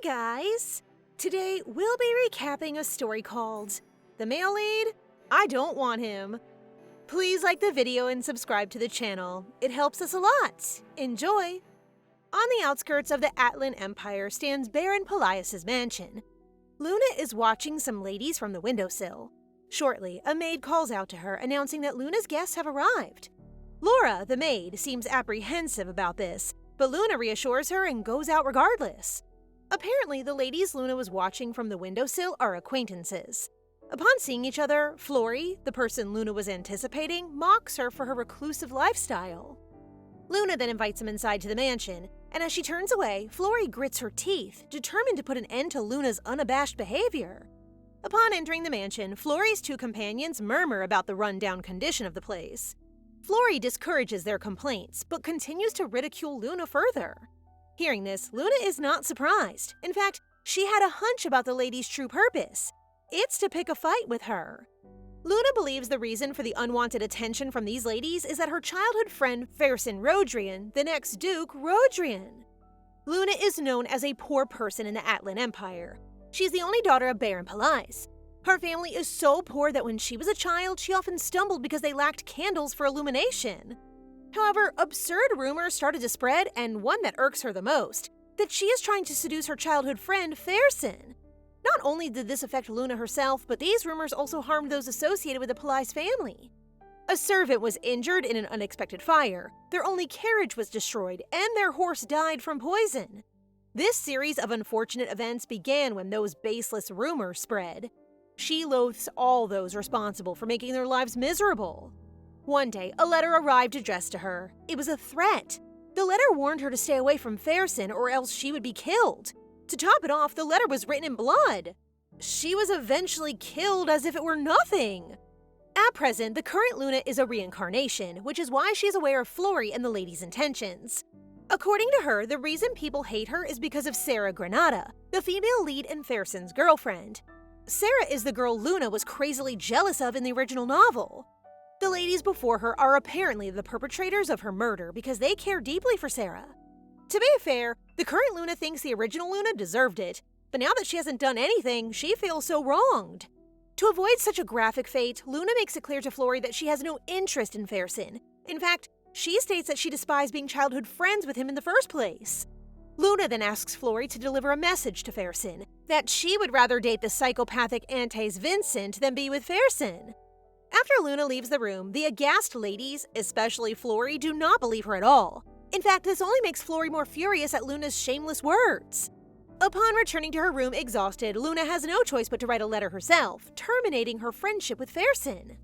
guys! Today we'll be recapping a story called The Male Lead? I Don't Want Him. Please like the video and subscribe to the channel. It helps us a lot. Enjoy! On the outskirts of the Atlan Empire stands Baron Pelias's mansion. Luna is watching some ladies from the windowsill. Shortly, a maid calls out to her announcing that Luna's guests have arrived. Laura, the maid, seems apprehensive about this, but Luna reassures her and goes out regardless. Apparently, the ladies Luna was watching from the windowsill are acquaintances. Upon seeing each other, Flory, the person Luna was anticipating, mocks her for her reclusive lifestyle. Luna then invites him inside to the mansion, and as she turns away, Flory grits her teeth, determined to put an end to Luna's unabashed behavior. Upon entering the mansion, Flory's two companions murmur about the run-down condition of the place. Flory discourages their complaints, but continues to ridicule Luna further. Hearing this, Luna is not surprised. In fact, she had a hunch about the lady's true purpose. It's to pick a fight with her. Luna believes the reason for the unwanted attention from these ladies is that her childhood friend Fersen Rodrian, the next Duke Rodrian. Luna is known as a poor person in the Atlan Empire. She's the only daughter of Baron Pelias. Her family is so poor that when she was a child, she often stumbled because they lacked candles for illumination. However, absurd rumors started to spread, and one that irks her the most, that she is trying to seduce her childhood friend, Fersen. Not only did this affect Luna herself, but these rumors also harmed those associated with the Pelias family. A servant was injured in an unexpected fire, their only carriage was destroyed, and their horse died from poison. This series of unfortunate events began when those baseless rumors spread. She loathes all those responsible for making their lives miserable. One day, a letter arrived addressed to her. It was a threat. The letter warned her to stay away from Fersen or else she would be killed. To top it off, the letter was written in blood. She was eventually killed as if it were nothing. At present, the current Luna is a reincarnation, which is why she is aware of Flory and the lady's intentions. According to her, the reason people hate her is because of Sarah Granada, the female lead and Fersen's girlfriend. Sarah is the girl Luna was crazily jealous of in the original novel. The ladies before her are apparently the perpetrators of her murder because they care deeply for Sarah. To be fair, the current Luna thinks the original Luna deserved it, but now that she hasn't done anything, she feels so wronged. To avoid such a graphic fate, Luna makes it clear to Flory that she has no interest in Fersen. In fact, she states that she despised being childhood friends with him in the first place. Luna then asks Flory to deliver a message to Fersen, that she would rather date the psychopathic Antes Vincent than be with Fersen. After Luna leaves the room, the aghast ladies, especially Flory, do not believe her at all. In fact, this only makes Flory more furious at Luna's shameless words. Upon returning to her room exhausted, Luna has no choice but to write a letter herself, terminating her friendship with Fersen.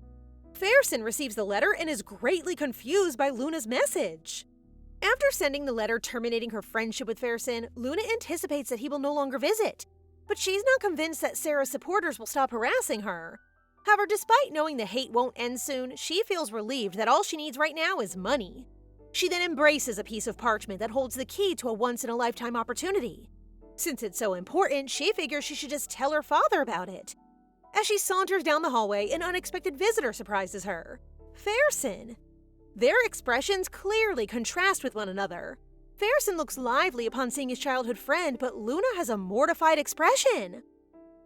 Fersen receives the letter and is greatly confused by Luna's message. After sending the letter terminating her friendship with Fersen, Luna anticipates that he will no longer visit. But she's not convinced that Sarah's supporters will stop harassing her. However, despite knowing the hate won't end soon, she feels relieved that all she needs right now is money. She then embraces a piece of parchment that holds the key to a once-in-a-lifetime opportunity. Since it's so important, she figures she should just tell her father about it. As she saunters down the hallway, an unexpected visitor surprises her. Fersen. Their expressions clearly contrast with one another. Fersen looks lively upon seeing his childhood friend, but Luna has a mortified expression.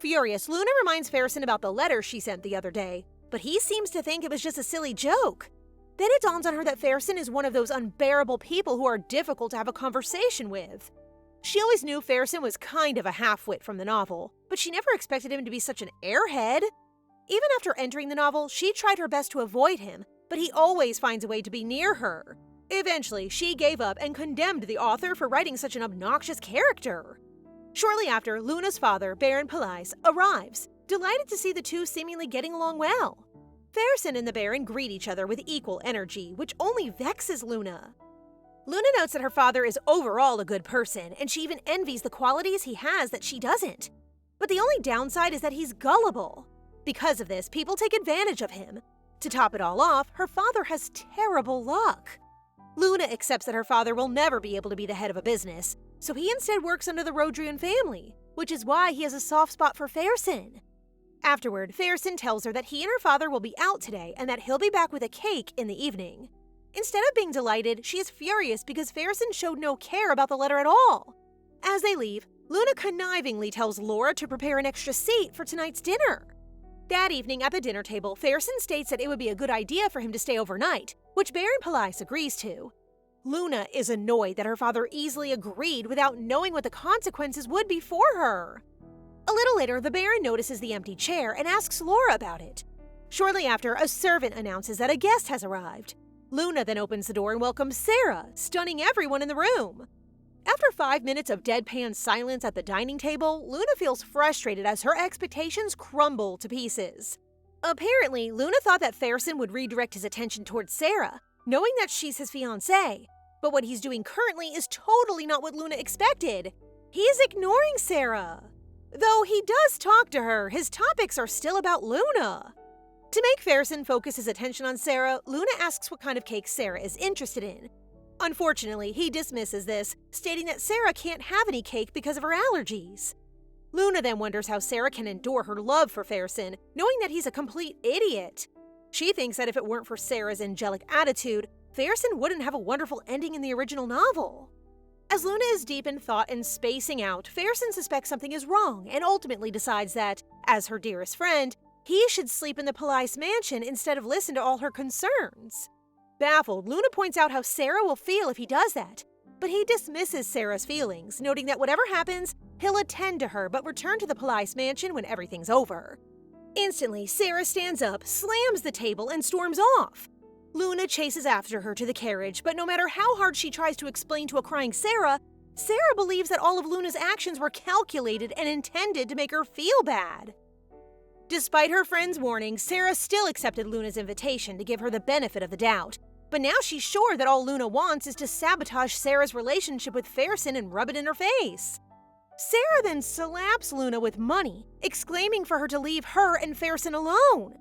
Furious, Luna reminds Fersen about the letter she sent the other day, but he seems to think it was just a silly joke. Then it dawns on her that Fersen is one of those unbearable people who are difficult to have a conversation with. She always knew Fersen was kind of a half-wit from the novel, but she never expected him to be such an airhead. Even after entering the novel, she tried her best to avoid him, but he always finds a way to be near her. Eventually, she gave up and condemned the author for writing such an obnoxious character. Shortly after, Luna's father, Baron Pelias, arrives, delighted to see the two seemingly getting along well. Fersen and the Baron greet each other with equal energy, which only vexes Luna. Luna notes that her father is overall a good person, and she even envies the qualities he has that she doesn't. But the only downside is that he's gullible. Because of this, people take advantage of him. To top it all off, her father has terrible luck. Luna accepts that her father will never be able to be the head of a business, so he instead works under the Rodrian family, which is why he has a soft spot for Fersen. Afterward, Fersen tells her that he and her father will be out today and that he'll be back with a cake in the evening. Instead of being delighted, she is furious because Fersen showed no care about the letter at all. As they leave, Luna connivingly tells Laura to prepare an extra seat for tonight's dinner. That evening at the dinner table, Fersen states that it would be a good idea for him to stay overnight, which Baron Police agrees to. Luna is annoyed that her father easily agreed without knowing what the consequences would be for her. A little later, the Baron notices the empty chair and asks Laura about it. Shortly after, a servant announces that a guest has arrived. Luna then opens the door and welcomes Sarah, stunning everyone in the room. After 5 minutes of deadpan silence at the dining table, Luna feels frustrated as her expectations crumble to pieces. Apparently, Luna thought that Fersen would redirect his attention towards Sarah, knowing that she's his fiancée. But what he's doing currently is totally not what Luna expected. He's ignoring Sarah. Though he does talk to her, his topics are still about Luna. To make Fersen focus his attention on Sarah, Luna asks what kind of cake Sarah is interested in. Unfortunately, he dismisses this, stating that Sarah can't have any cake because of her allergies. Luna then wonders how Sarah can endure her love for Fersen, knowing that he's a complete idiot. She thinks that if it weren't for Sarah's angelic attitude, Fersen wouldn't have a wonderful ending in the original novel. As Luna is deep in thought and spacing out, Fersen suspects something is wrong and ultimately decides that, as her dearest friend, he should sleep in the Police mansion instead of listen to all her concerns. Baffled, Luna points out how Sarah will feel if he does that, but he dismisses Sarah's feelings, noting that whatever happens, he'll attend to her but return to the Police mansion when everything's over. Instantly, Sarah stands up, slams the table, and storms off. Luna chases after her to the carriage, but no matter how hard she tries to explain to a crying Sarah, Sarah believes that all of Luna's actions were calculated and intended to make her feel bad. Despite her friend's warning, Sarah still accepted Luna's invitation to give her the benefit of the doubt. But now she's sure that all Luna wants is to sabotage Sarah's relationship with Fersen and rub it in her face. Sarah then slaps Luna with money, exclaiming for her to leave her and Fersen alone.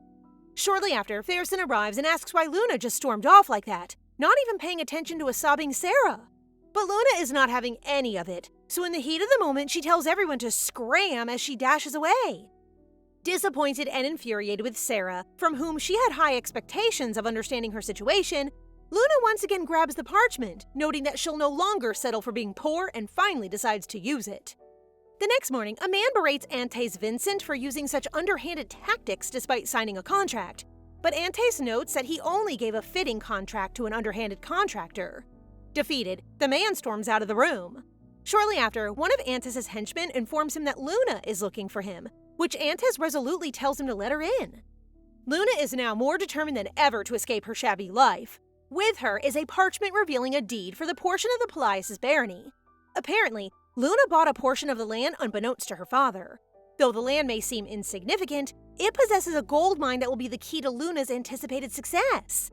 Shortly after, Fersen arrives and asks why Luna just stormed off like that, not even paying attention to a sobbing Sarah. But Luna is not having any of it, so in the heat of the moment, she tells everyone to scram as she dashes away. Disappointed and infuriated with Sarah, from whom she had high expectations of understanding her situation, Luna once again grabs the parchment, noting that she'll no longer settle for being poor and finally decides to use it. The next morning, a man berates Antes Vincent for using such underhanded tactics despite signing a contract, but Antes notes that he only gave a fitting contract to an underhanded contractor. Defeated, the man storms out of the room. Shortly after, one of Antes' henchmen informs him that Luna is looking for him, which Antes resolutely tells him to let her in. Luna is now more determined than ever to escape her shabby life. With her is a parchment revealing a deed for the portion of the Police's barony. Apparently, Luna bought a portion of the land unbeknownst to her father. Though the land may seem insignificant, it possesses a gold mine that will be the key to Luna's anticipated success.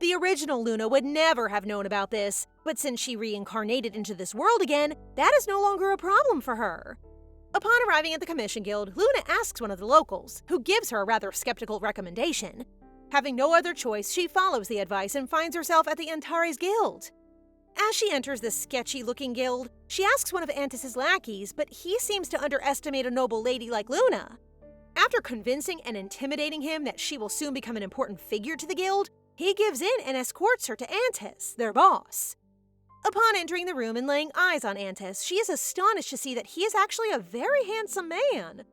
The original Luna would never have known about this, but since she reincarnated into this world again, that is no longer a problem for her. Upon arriving at the Commission Guild, Luna asks one of the locals, who gives her a rather skeptical recommendation. Having no other choice, she follows the advice and finds herself at the Antares Guild. As she enters the sketchy-looking guild, she asks one of Antes' lackeys, but he seems to underestimate a noble lady like Luna. After convincing and intimidating him that she will soon become an important figure to the guild, he gives in and escorts her to Antes, their boss. Upon entering the room and laying eyes on Antes, she is astonished to see that he is actually a very handsome man.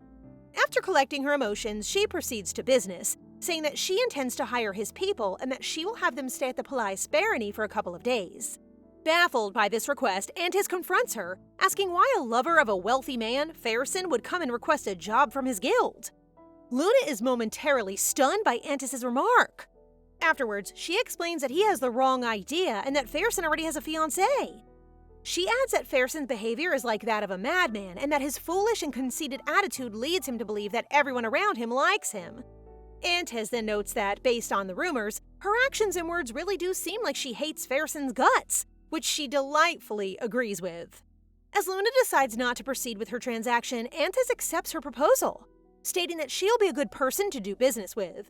After collecting her emotions, she proceeds to business, saying that she intends to hire his people and that she will have them stay at the Police barony for a couple of days. Baffled by this request, Antes confronts her, asking why a lover of a wealthy man, Fersen, would come and request a job from his guild. Luna is momentarily stunned by Antes' remark. Afterwards, she explains that he has the wrong idea and that Fersen already has a fiancée. She adds that Fersen's behavior is like that of a madman and that his foolish and conceited attitude leads him to believe that everyone around him likes him. Antes then notes that, based on the rumors, her actions and words really do seem like she hates Fersen's guts, which she delightfully agrees with. As Luna decides not to proceed with her transaction, Antes accepts her proposal, stating that she'll be a good person to do business with.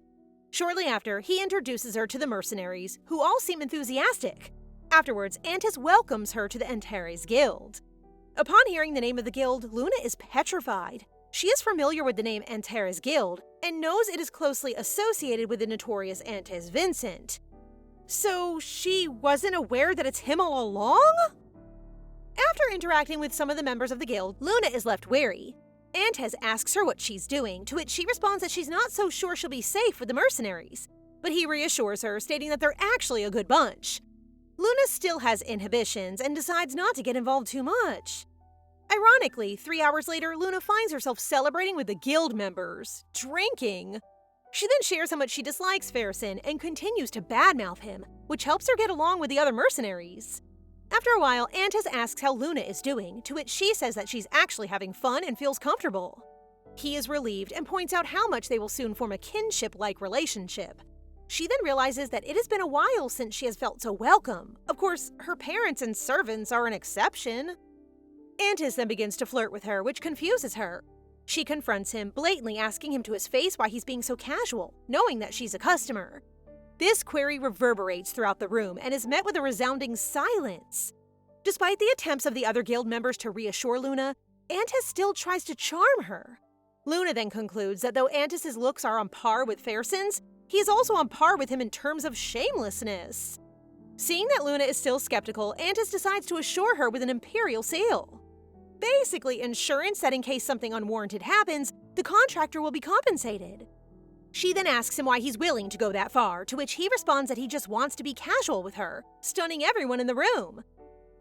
Shortly after, he introduces her to the mercenaries, who all seem enthusiastic. Afterwards, Antes welcomes her to the Antares Guild. Upon hearing the name of the guild, Luna is petrified. She is familiar with the name Antares Guild and knows it is closely associated with the notorious Antes Vincent. So she wasn't aware that it's him all along? After interacting with some of the members of the guild, Luna is left wary. Antes asks her what she's doing, to which she responds that she's not so sure she'll be safe with the mercenaries. But he reassures her, stating that they're actually a good bunch. Luna still has inhibitions and decides not to get involved too much. Ironically, 3 hours later, Luna finds herself celebrating with the guild members, drinking. She then shares how much she dislikes Fersen and continues to badmouth him, which helps her get along with the other mercenaries. After a while, Antes asks how Luna is doing, to which she says that she's actually having fun and feels comfortable. He is relieved and points out how much they will soon form a kinship-like relationship. She then realizes that it has been a while since she has felt so welcome. Of course, her parents and servants are an exception. Antes then begins to flirt with her, which confuses her. She confronts him, blatantly asking him to his face why he's being so casual, knowing that she's a customer. This query reverberates throughout the room and is met with a resounding silence. Despite the attempts of the other guild members to reassure Luna, Antes still tries to charm her. Luna then concludes that though Antes' looks are on par with Fersen's, he is also on par with him in terms of shamelessness. Seeing that Luna is still skeptical, Antes decides to assure her with an imperial seal. Basically insurance that in case something unwarranted happens, the contractor will be compensated. She then asks him why he's willing to go that far, to which he responds that he just wants to be casual with her, stunning everyone in the room.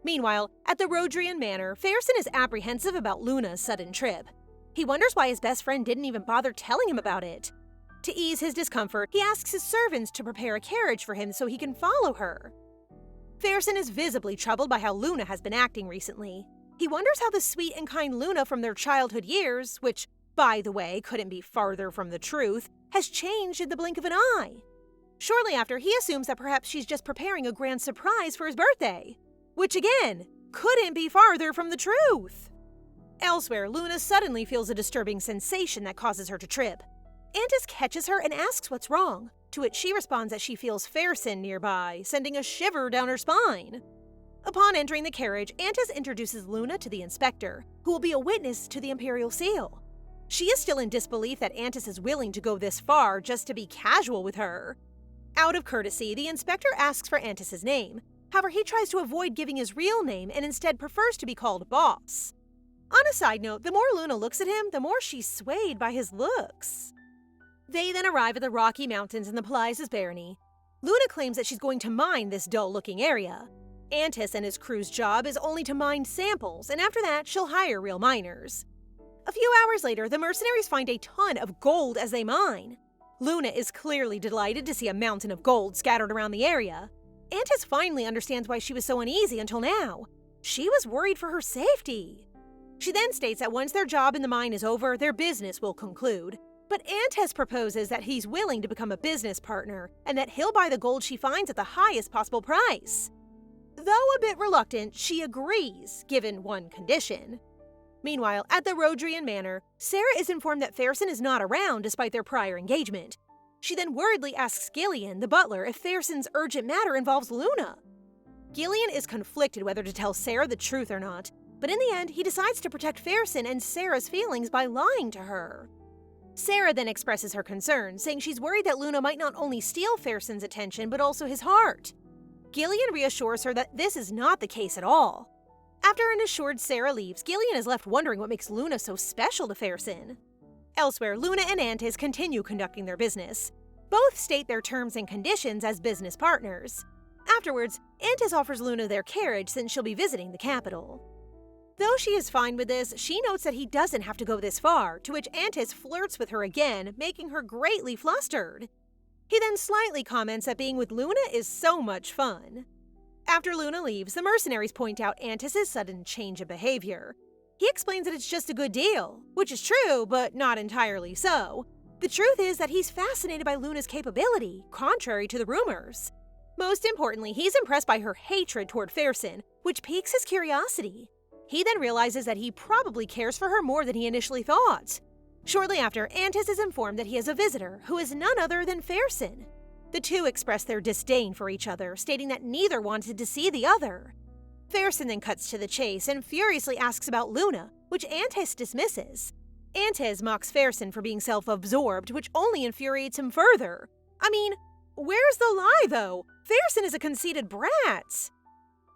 Meanwhile, at the Rodrian Manor, Fersen is apprehensive about Luna's sudden trip. He wonders why his best friend didn't even bother telling him about it. To ease his discomfort, he asks his servants to prepare a carriage for him so he can follow her. Fersen is visibly troubled by how Luna has been acting recently. He wonders how the sweet and kind Luna from their childhood years, which, by the way, couldn't be farther from the truth, has changed in the blink of an eye. Shortly after, he assumes that perhaps she's just preparing a grand surprise for his birthday, which again, couldn't be farther from the truth. Elsewhere, Luna suddenly feels a disturbing sensation that causes her to trip. Antes catches her and asks what's wrong, to which she responds that she feels Fersen nearby, sending a shiver down her spine. Upon entering the carriage, Antes introduces Luna to the inspector, who will be a witness to the Imperial Seal. She is still in disbelief that Antes is willing to go this far just to be casual with her. Out of courtesy, the inspector asks for Antes' name. However, he tries to avoid giving his real name and instead prefers to be called Boss. On a side note, the more Luna looks at him, the more she's swayed by his looks. They then arrive at the Rocky Mountains in the Palizes Barony. Luna claims that she's going to mine this dull-looking area. Antes and his crew's job is only to mine samples, and after that, she'll hire real miners. A few hours later, the mercenaries find a ton of gold as they mine. Luna is clearly delighted to see a mountain of gold scattered around the area. Antes finally understands why she was so uneasy until now. She was worried for her safety. She then states that once their job in the mine is over, their business will conclude. But Antes proposes that he's willing to become a business partner, and that he'll buy the gold she finds at the highest possible price. Though a bit reluctant, she agrees, given one condition. Meanwhile, at the Rodrian Manor, Sarah is informed that Fersen is not around despite their prior engagement. She then worriedly asks Gillian, the butler, if Fersen's urgent matter involves Luna. Gillian is conflicted whether to tell Sarah the truth or not, but in the end, he decides to protect Fersen and Sarah's feelings by lying to her. Sarah then expresses her concern, saying she's worried that Luna might not only steal Fersen's attention, but also his heart. Gillian reassures her that this is not the case at all. After an assured Sarah leaves, Gillian is left wondering what makes Luna so special to Fersen. Elsewhere, Luna and Antes continue conducting their business. Both state their terms and conditions as business partners. Afterwards, Antes offers Luna their carriage since she'll be visiting the capital. Though she is fine with this, she notes that he doesn't have to go this far, to which Antes flirts with her again, making her greatly flustered. He then slightly comments that being with Luna is so much fun. After Luna leaves, the mercenaries point out Antes' sudden change of behavior. He explains that it's just a good deal, which is true, but not entirely so. The truth is that he's fascinated by Luna's capability, contrary to the rumors. Most importantly, he's impressed by her hatred toward Fersen, which piques his curiosity. He then realizes that he probably cares for her more than he initially thought. Shortly after, Antes is informed that he has a visitor, who is none other than Fersen. The two express their disdain for each other, stating that neither wanted to see the other. Fersen then cuts to the chase and furiously asks about Luna, which Antes dismisses. Antes mocks Fersen for being self-absorbed, which only infuriates him further. I mean, where's the lie, though? Fersen is a conceited brat.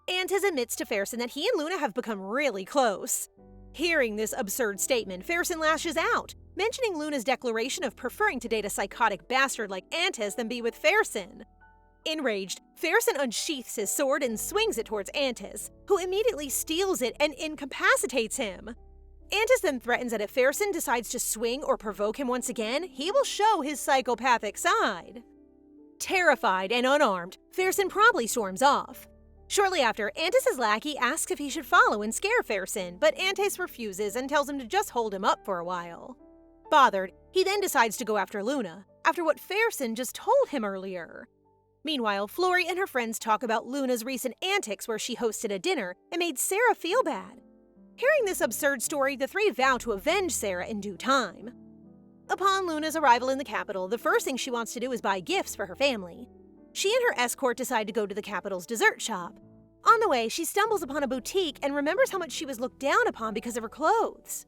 Antes admits to Fersen that he and Luna have become really close. Hearing this absurd statement, Fersen lashes out, mentioning Luna's declaration of preferring to date a psychotic bastard like Antes than be with Fersen. Enraged, Fersen unsheaths his sword and swings it towards Antes, who immediately steals it and incapacitates him. Antes then threatens that if Fersen decides to swing or provoke him once again, he will show his psychopathic side. Terrified and unarmed, Fersen promptly storms off. Shortly after, Antes' lackey asks if he should follow and scare Fersen, but Antes refuses and tells him to just hold him up for a while. Bothered, he then decides to go after Luna, after what Fersen just told him earlier. Meanwhile, Flory and her friends talk about Luna's recent antics where she hosted a dinner and made Sarah feel bad. Hearing this absurd story, the three vow to avenge Sarah in due time. Upon Luna's arrival in the capital, the first thing she wants to do is buy gifts for her family. She and her escort decide to go to the capital's dessert shop. On the way, she stumbles upon a boutique and remembers how much she was looked down upon because of her clothes.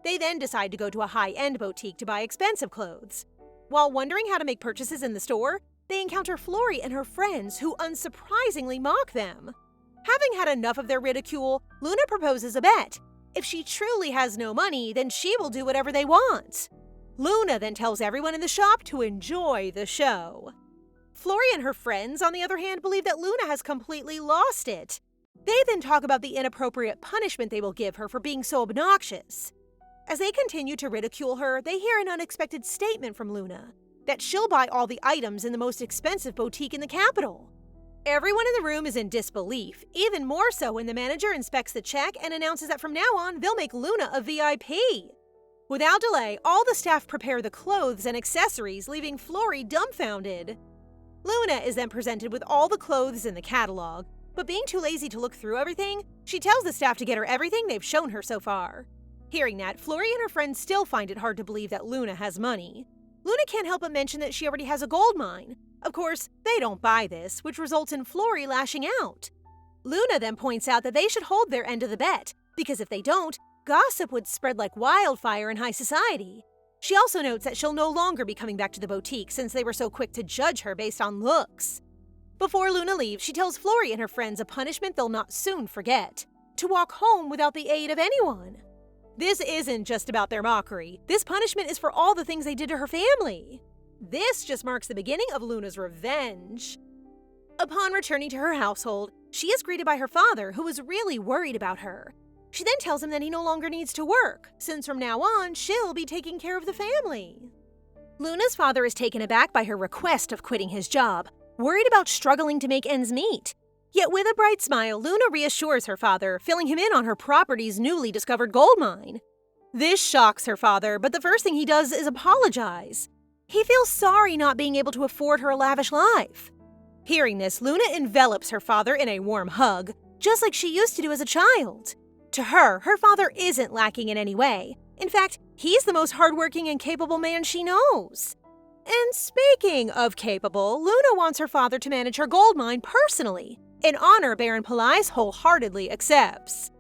They then decide to go to a high-end boutique to buy expensive clothes. While wondering how to make purchases in the store, they encounter Flory and her friends, who unsurprisingly mock them. Having had enough of their ridicule, Luna proposes a bet. If she truly has no money, then she will do whatever they want. Luna then tells everyone in the shop to enjoy the show. Flory and her friends, on the other hand, believe that Luna has completely lost it. They then talk about the inappropriate punishment they will give her for being so obnoxious. As they continue to ridicule her, they hear an unexpected statement from Luna, that she'll buy all the items in the most expensive boutique in the capital. Everyone in the room is in disbelief, even more so when the manager inspects the check and announces that from now on, they'll make Luna a VIP. Without delay, all the staff prepare the clothes and accessories, leaving Flory dumbfounded. Luna is then presented with all the clothes in the catalog, but being too lazy to look through everything, she tells the staff to get her everything they've shown her so far. Hearing that, Flory and her friends still find it hard to believe that Luna has money. Luna can't help but mention that she already has a gold mine. Of course, they don't buy this, which results in Flory lashing out. Luna then points out that they should hold their end of the bet, because if they don't, gossip would spread like wildfire in high society. She also notes that she'll no longer be coming back to the boutique since they were so quick to judge her based on looks. Before Luna leaves, she tells Flory and her friends a punishment they'll not soon forget: to walk home without the aid of anyone. This isn't just about their mockery. This punishment is for all the things they did to her family. This just marks the beginning of Luna's revenge. Upon returning to her household, she is greeted by her father, who is really worried about her. She then tells him that he no longer needs to work, since from now on, she'll be taking care of the family. Luna's father is taken aback by her request of quitting his job, worried about struggling to make ends meet. Yet with a bright smile, Luna reassures her father, filling him in on her property's newly discovered gold mine. This shocks her father, but the first thing he does is apologize. He feels sorry not being able to afford her a lavish life. Hearing this, Luna envelops her father in a warm hug, just like she used to do as a child. To her father isn't lacking in any way. In fact, he's the most hardworking and capable man she knows. And speaking of capable, Luna wants her father to manage her gold mine personally, an honor Baron Palais wholeheartedly accepts.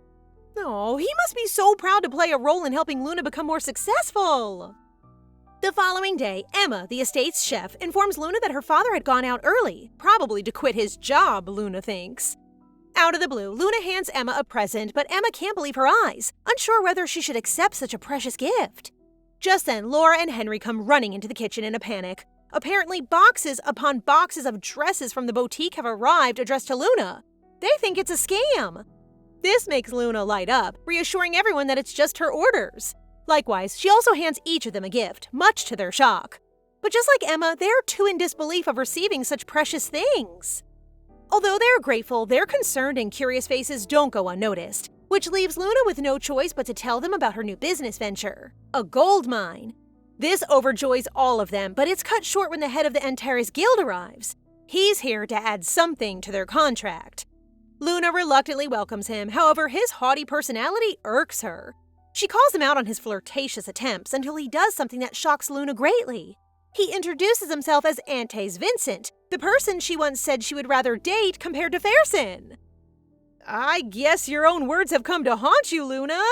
Oh, he must be so proud to play a role in helping Luna become more successful. The following day, Emma, the estate's chef, informs Luna that her father had gone out early, probably to quit his job, Luna thinks. Out of the blue, Luna hands Emma a present, but Emma can't believe her eyes, unsure whether she should accept such a precious gift. Just then, Laura and Henry come running into the kitchen in a panic. Apparently, boxes upon boxes of dresses from the boutique have arrived addressed to Luna. They think it's a scam. This makes Luna light up, reassuring everyone that it's just her orders. Likewise, she also hands each of them a gift, much to their shock. But just like Emma, they're too in disbelief of receiving such precious things. Although they're grateful, their concerned and curious faces don't go unnoticed, which leaves Luna with no choice but to tell them about her new business venture, a gold mine. This overjoys all of them, but it's cut short when the head of the Antares Guild arrives. He's here to add something to their contract. Luna reluctantly welcomes him, however, his haughty personality irks her. She calls him out on his flirtatious attempts until he does something that shocks Luna greatly. He introduces himself as Antes Vincent, the person she once said she would rather date compared to Fersen. I guess your own words have come to haunt you, Luna.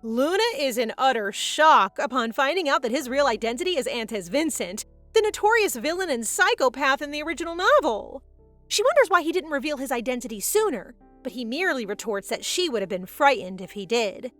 Luna is in utter shock upon finding out that his real identity is Antes Vincent, the notorious villain and psychopath in the original novel. She wonders why he didn't reveal his identity sooner, but he merely retorts that she would have been frightened if he did. It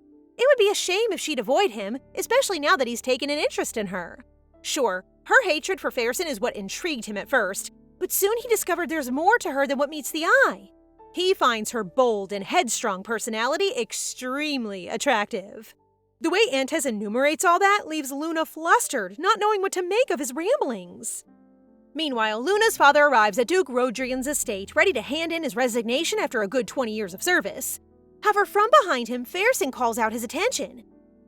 would be a shame if she'd avoid him, especially now that he's taken an interest in her. Sure, her hatred for Fersen is what intrigued him at first, but soon he discovered there's more to her than what meets the eye. He finds her bold and headstrong personality extremely attractive. The way Antes enumerates all that leaves Luna flustered, not knowing what to make of his ramblings. Meanwhile, Luna's father arrives at Duke Rodrian's estate, ready to hand in his resignation after a good 20 years of service. However, from behind him, Fersen calls out his attention.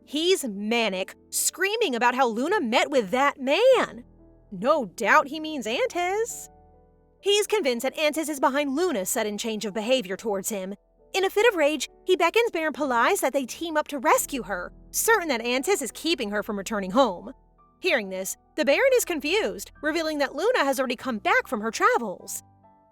He's manic, screaming about how Luna met with that man. No doubt he means Antes. He's convinced that Antes is behind Luna's sudden change of behavior towards him. In a fit of rage, he beckons Baron Palais that they team up to rescue her, certain that Antes is keeping her from returning home. Hearing this, the Baron is confused, revealing that Luna has already come back from her travels.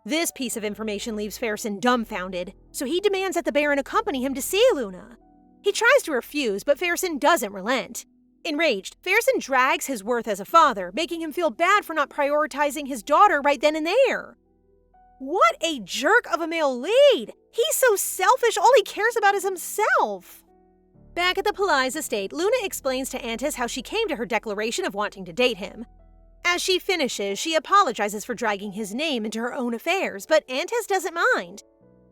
This piece of information leaves Fersen dumbfounded, so he demands that the Baron accompany him to see Luna. He tries to refuse, but Fersen doesn't relent. Enraged, Fersen drags his worth as a father, making him feel bad for not prioritizing his daughter right then and there. What a jerk of a male lead! He's so selfish, all he cares about is himself! Back at the Palais estate, Luna explains to Antes how she came to her declaration of wanting to date him. As she finishes, she apologizes for dragging his name into her own affairs, but Antes doesn't mind.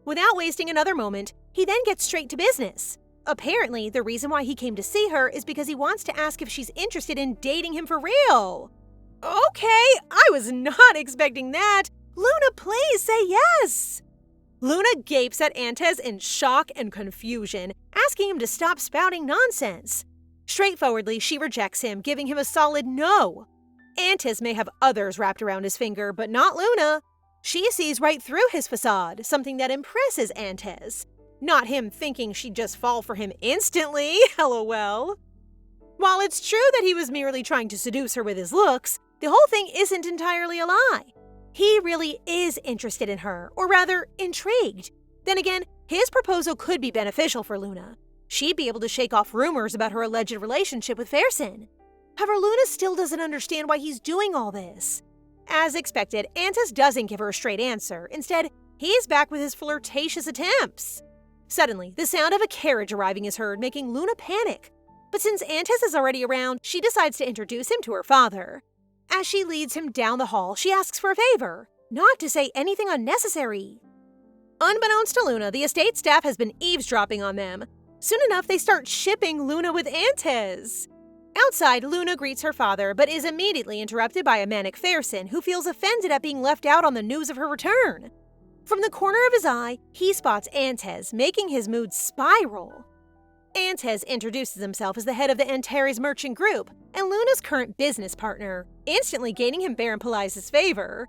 Without wasting another moment, he then gets straight to business. Apparently, the reason why he came to see her is because he wants to ask if she's interested in dating him for real. Okay, I was not expecting that. Luna, please say yes! Luna gapes at Antes in shock and confusion, asking him to stop spouting nonsense. Straightforwardly, she rejects him, giving him a solid no. Antes may have others wrapped around his finger, but not Luna. She sees right through his facade, something that impresses Antes. Not him thinking she'd just fall for him instantly, lol. While it's true that he was merely trying to seduce her with his looks, the whole thing isn't entirely a lie. He really is interested in her, or rather, intrigued. Then again, his proposal could be beneficial for Luna. She'd be able to shake off rumors about her alleged relationship with Fersen. However, Luna still doesn't understand why he's doing all this. As expected, Antes doesn't give her a straight answer. Instead, he's back with his flirtatious attempts. Suddenly, the sound of a carriage arriving is heard, making Luna panic. But since Antes is already around, she decides to introduce him to her father. As she leads him down the hall, she asks for a favor, not to say anything unnecessary. Unbeknownst to Luna, the estate staff has been eavesdropping on them. Soon enough, they start shipping Luna with Antes. Outside, Luna greets her father, but is immediately interrupted by a manic Fersen, who feels offended at being left out on the news of her return. From the corner of his eye, he spots Antes, making his mood spiral. Antes introduces himself as the head of the Antares merchant group and Luna's current business partner, instantly gaining him Baron Palais' favor.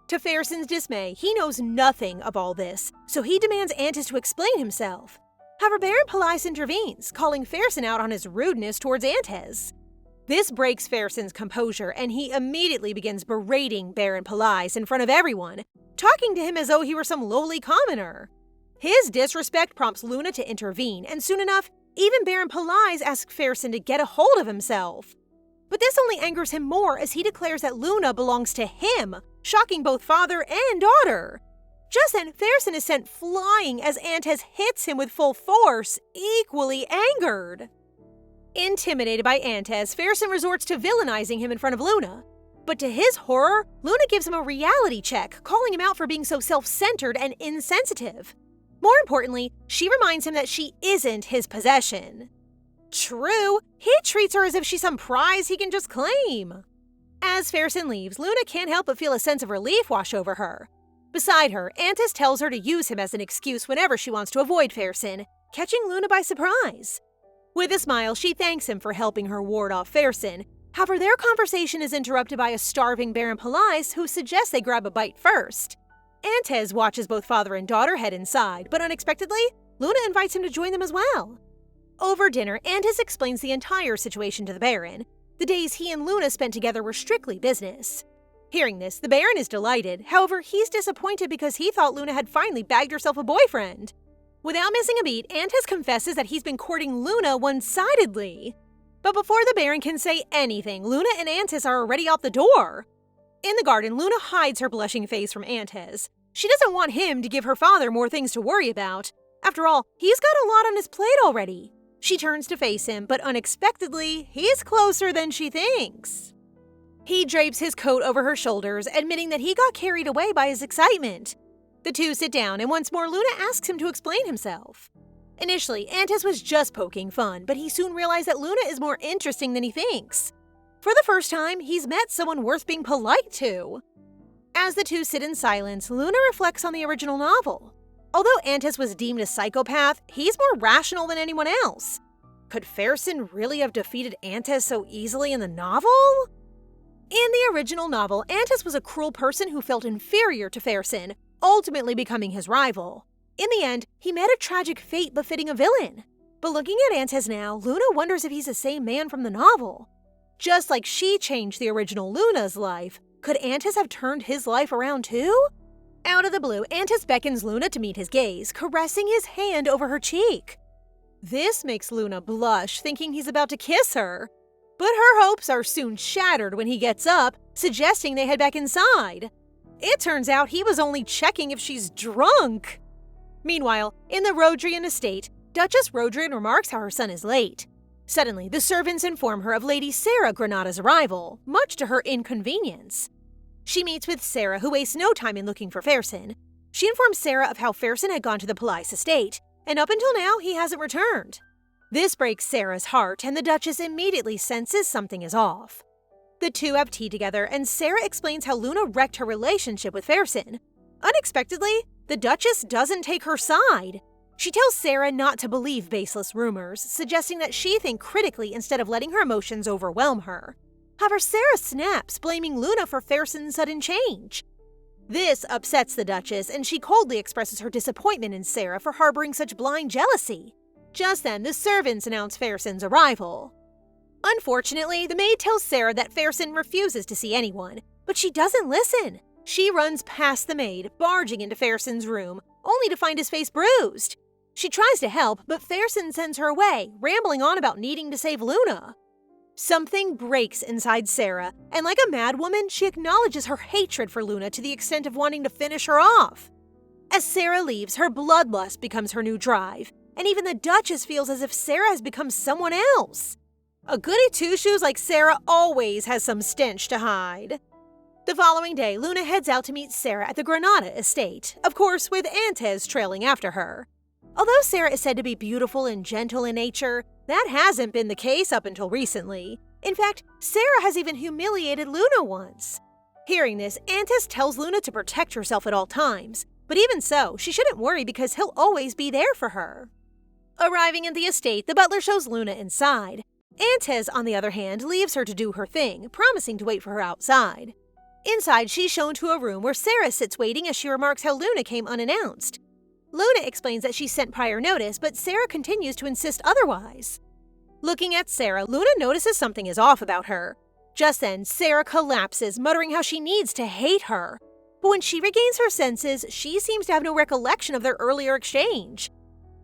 To Fersen's dismay, he knows nothing of all this, so he demands Antes to explain himself. However, Baron Palais intervenes, calling Fersen out on his rudeness towards Antes. This breaks Fersen's composure, and he immediately begins berating Baron Palais in front of everyone, talking to him as though he were some lowly commoner. His disrespect prompts Luna to intervene, and soon enough, even Baron Palais asks Fersen to get a hold of himself. But this only angers him more as he declares that Luna belongs to him, shocking both father and daughter. Just then, Fersen is sent flying as Antes hits him with full force, equally angered. Intimidated by Antes, Fersen resorts to villainizing him in front of Luna. But to his horror, Luna gives him a reality check, calling him out for being so self-centered and insensitive. More importantly, she reminds him that she isn't his possession. True, he treats her as if she's some prize he can just claim. As Fersen leaves, Luna can't help but feel a sense of relief wash over her. Beside her, Antes tells her to use him as an excuse whenever she wants to avoid Fersen, catching Luna by surprise. With a smile, she thanks him for helping her ward off Fersen. However, their conversation is interrupted by a starving Baron Palais who suggests they grab a bite first. Antes watches both father and daughter head inside, but unexpectedly, Luna invites him to join them as well. Over dinner, Antes explains the entire situation to the Baron. The days he and Luna spent together were strictly business. Hearing this, the Baron is delighted. However, he's disappointed because he thought Luna had finally bagged herself a boyfriend. Without missing a beat, Antes confesses that he's been courting Luna one-sidedly. But before the Baron can say anything, Luna and Antes are already out the door. In the garden, Luna hides her blushing face from Antes. She doesn't want him to give her father more things to worry about. After all, he's got a lot on his plate already. She turns to face him, but unexpectedly, he's closer than she thinks. He drapes his coat over her shoulders, admitting that he got carried away by his excitement. The two sit down, and once more Luna asks him to explain himself. Initially, Antes was just poking fun, but he soon realized that Luna is more interesting than he thinks. For the first time, he's met someone worth being polite to. As the two sit in silence, Luna reflects on the original novel. Although Antes was deemed a psychopath, he's more rational than anyone else. Could Fersen really have defeated Antes so easily in the novel? In the original novel, Antes was a cruel person who felt inferior to Fersen, ultimately becoming his rival. In the end, he met a tragic fate befitting a villain. But looking at Antes now, Luna wonders if he's the same man from the novel. Just like she changed the original Luna's life, could Antes have turned his life around too? Out of the blue, Antes beckons Luna to meet his gaze, caressing his hand over her cheek. This makes Luna blush, thinking he's about to kiss her. But her hopes are soon shattered when he gets up, suggesting they head back inside. It turns out he was only checking if she's drunk. Meanwhile, in the Rodrian estate, Duchess Rodrian remarks how her son is late. Suddenly, the servants inform her of Lady Sarah Granada's arrival, much to her inconvenience. She meets with Sarah, who wastes no time in looking for Fersen. She informs Sarah of how Fersen had gone to the Police estate, and up until now, he hasn't returned. This breaks Sarah's heart, and the Duchess immediately senses something is off. The two have tea together, and Sarah explains how Luna wrecked her relationship with Fersen. Unexpectedly, the Duchess doesn't take her side. She tells Sarah not to believe baseless rumors, suggesting that she think critically instead of letting her emotions overwhelm her. However, Sarah snaps, blaming Luna for Fersen's sudden change. This upsets the Duchess, and she coldly expresses her disappointment in Sarah for harboring such blind jealousy. Just then, the servants announce Fersen's arrival. Unfortunately, the maid tells Sarah that Fersen refuses to see anyone, but she doesn't listen. She runs past the maid, barging into Fersen's room, only to find his face bruised. She tries to help, but Fersen sends her away, rambling on about needing to save Luna. Something breaks inside Sarah, and like a mad woman, she acknowledges her hatred for Luna to the extent of wanting to finish her off. As Sarah leaves, her bloodlust becomes her new drive, and even the Duchess feels as if Sarah has become someone else. A goody two-shoes like Sarah always has some stench to hide. The following day, Luna heads out to meet Sarah at the Granada estate, of course with Antes trailing after her. Although Sarah is said to be beautiful and gentle in nature, that hasn't been the case up until recently. In fact, Sarah has even humiliated Luna once. Hearing this, Antes tells Luna to protect herself at all times, but even so, she shouldn't worry because he'll always be there for her. Arriving at the estate, the butler shows Luna inside. Antes, on the other hand, leaves her to do her thing, promising to wait for her outside. Inside, she's shown to a room where Sarah sits waiting as she remarks how Luna came unannounced. Luna explains that she sent prior notice, but Sarah continues to insist otherwise. Looking at Sarah, Luna notices something is off about her. Just then, Sarah collapses, muttering how she needs to hate her. But when she regains her senses, she seems to have no recollection of their earlier exchange.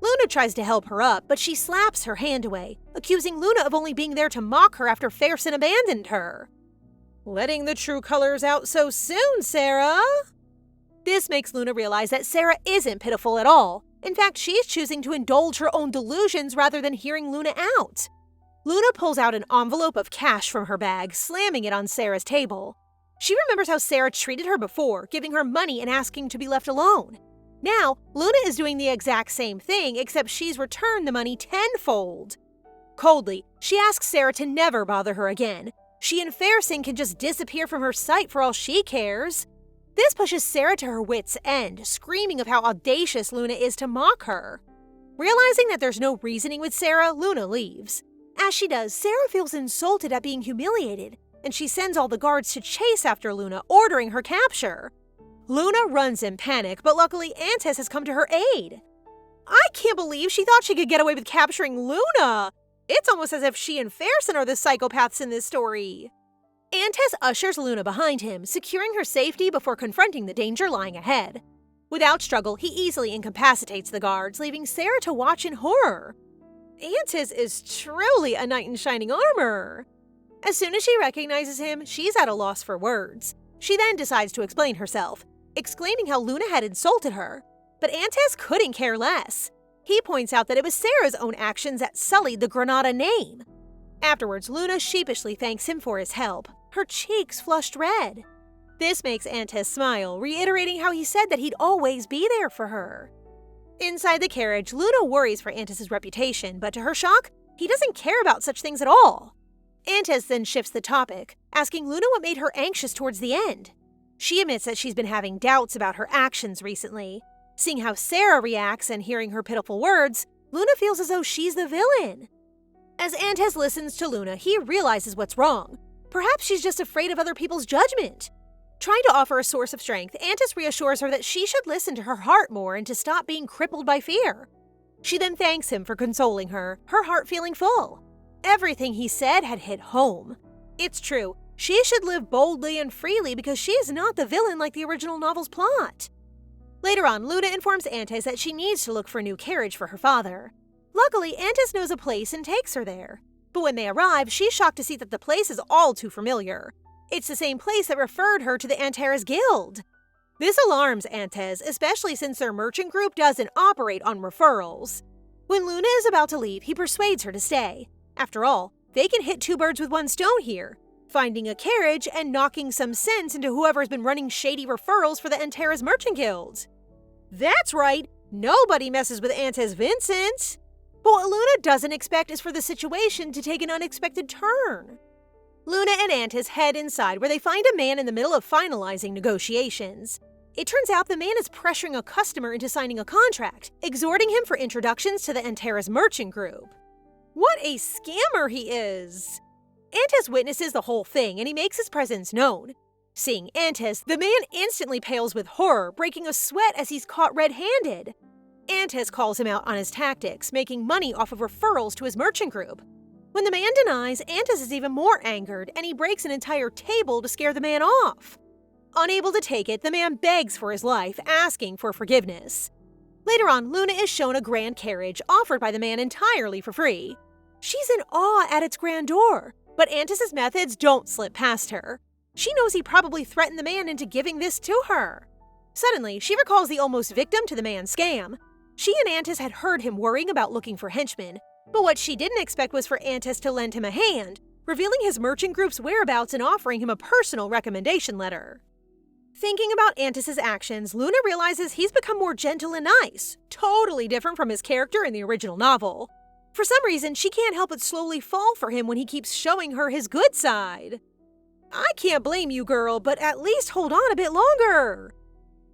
Luna tries to help her up, but she slaps her hand away, accusing Luna of only being there to mock her after Fersen abandoned her. Letting the true colors out so soon, Sarah? This makes Luna realize that Sarah isn't pitiful at all. In fact, she's choosing to indulge her own delusions rather than hearing Luna out. Luna pulls out an envelope of cash from her bag, slamming it on Sarah's table. She remembers how Sarah treated her before, giving her money and asking to be left alone. Now, Luna is doing the exact same thing, except she's returned the money tenfold. Coldly, she asks Sarah to never bother her again. She and Fersen can just disappear from her sight for all she cares. This pushes Sarah to her wits' end, screaming of how audacious Luna is to mock her. Realizing that there's no reasoning with Sarah, Luna leaves. As she does, Sarah feels insulted at being humiliated, and she sends all the guards to chase after Luna, ordering her capture. Luna runs in panic, but luckily Antes has come to her aid. I can't believe she thought she could get away with capturing Luna! It's almost as if she and Fersen are the psychopaths in this story. Antes ushers Luna behind him, securing her safety before confronting the danger lying ahead. Without struggle, he easily incapacitates the guards, leaving Sarah to watch in horror. Antes is truly a knight in shining armor. As soon as she recognizes him, she's at a loss for words. She then decides to explain herself. exclaiming how Luna had insulted her. But Antes couldn't care less. He points out that it was Sarah's own actions that sullied the Granada name. Afterwards, Luna sheepishly thanks him for his help, her cheeks flushed red. This makes Antes smile, reiterating how he said that he'd always be there for her. Inside the carriage, Luna worries for Antes' reputation, but to her shock, he doesn't care about such things at all. Antes then shifts the topic, asking Luna what made her anxious towards the end. She admits that she's been having doubts about her actions recently. Seeing how Sarah reacts and hearing her pitiful words, Luna feels as though she's the villain. As Antes listens to Luna, he realizes what's wrong. Perhaps she's just afraid of other people's judgment. Trying to offer a source of strength, Antes reassures her that she should listen to her heart more and to stop being crippled by fear. She then thanks him for consoling her, her heart feeling full. Everything he said had hit home. It's true, she should live boldly and freely because she is not the villain like the original novel's plot. Later on, Luna informs Antes that she needs to look for a new carriage for her father. Luckily, Antes knows a place and takes her there. But when they arrive, she's shocked to see that the place is all too familiar. It's the same place that referred her to the Antares Guild. This alarms Antes, especially since their merchant group doesn't operate on referrals. When Luna is about to leave, he persuades her to stay. After all, they can hit two birds with one stone here, finding a carriage and knocking some sense into whoever's been running shady referrals for the Antares Merchant Guild. That's right, nobody messes with Antes Vincent. But what Luna doesn't expect is for the situation to take an unexpected turn. Luna and Antes head inside where they find a man in the middle of finalizing negotiations. It turns out the man is pressuring a customer into signing a contract, exhorting him for introductions to the Antares Merchant Group. What a scammer he is! Antes witnesses the whole thing and he makes his presence known. Seeing Antes, the man instantly pales with horror, breaking a sweat as he's caught red-handed. Antes calls him out on his tactics, making money off of referrals to his merchant group. When the man denies, Antes is even more angered, and he breaks an entire table to scare the man off. Unable to take it, the man begs for his life, asking for forgiveness. Later on, Luna is shown a grand carriage offered by the man entirely for free. She's in awe at its grandeur, but Antes' methods don't slip past her. She knows he probably threatened the man into giving this to her. Suddenly, she recalls the almost victim to the man's scam. She and Antes had heard him worrying about looking for henchmen, but what she didn't expect was for Antes to lend him a hand, revealing his merchant group's whereabouts and offering him a personal recommendation letter. Thinking about Antes' actions, Luna realizes he's become more gentle and nice, totally different from his character in the original novel. For some reason, she can't help but slowly fall for him when he keeps showing her his good side. I can't blame you, girl, but at least hold on a bit longer.